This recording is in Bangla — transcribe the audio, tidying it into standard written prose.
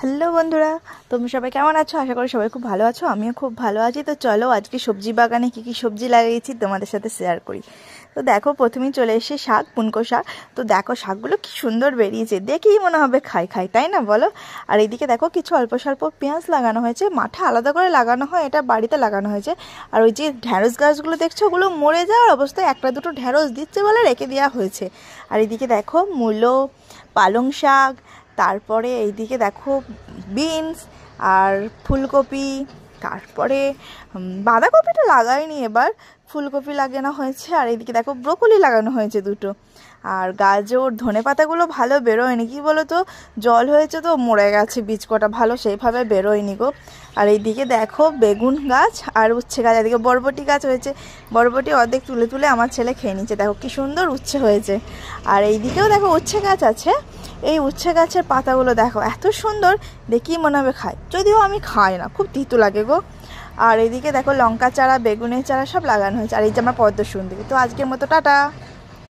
হ্যালো বন্ধুরা, তোমরা সবাই কেমন আছো? আশা করি সবাই খুব ভালো আছো। আমিও খুব ভালো আছি। তো চলো আজকে সবজি বাগানে কী কী সবজি লাগিয়েছি তোমাদের সাথে শেয়ার করি। তো দেখো, প্রথমেই চলে এসে শাক, পুনকো শাক। তো দেখো শাকগুলো কি সুন্দর বেরিয়েছে, দেখেই মনে হবে খাই খাই, তাই না বলো? আর এইদিকে দেখো কিছু অল্প স্বল্প পেঁয়াজ লাগানো হয়েছে, মাঠে আলাদা করে লাগানো হয়, এটা বাড়িতে লাগানো হয়েছে। আর ওই যে ঢ্যাঁড়স গাছগুলো দেখছো, ওগুলো মরে যাওয়ার অবস্থায় একটা দুটো ঢ্যাঁড়স দিচ্ছে বলে রেখে দেওয়া হয়েছে। আর এইদিকে দেখো মূলো, পালং শাক, তারপরে এইদিকে দেখো বিনস আর ফুলকপি, তারপরে বাঁধাকপিটা লাগাইনি, এবার ফুলকপি লাগানো হয়েছে। আর এইদিকে দেখো ব্রোকলি লাগানো হয়েছে দুটো। আর গাজর, ধনে পাতাগুলো ভালো বেরোয়নি, কি বলো তো, জল হয়েছে তো মরে গেছে, বীজ কটা ভালো সেইভাবে বেরোয়নি গো। আর এইদিকে দেখো বেগুন গাছ আর উচ্ছে গাছ, এদিকে বরবটি গাছ হয়েছে। বরবটি অর্ধেক তুলে তুলে আমার ছেলে খেয়ে নিচ্ছে, দেখো কি সুন্দর উচ্ছে হয়েছে। আর এইদিকেও দেখো উচ্ছে গাছ আছে। এই উচ্ছে গাছের পাতাগুলো দেখো এত সুন্দর, দেখেই মনে হবে খাই, যদিও আমি খাই না, খুব তিতো লাগে গো। আর এদিকে দেখো লঙ্কা চারা, বেগুনের চারা সব লাগানো হয়েছে। আর এই যে আমার পদ্ম সুন্দরী। তো আজকের মতো টাটা।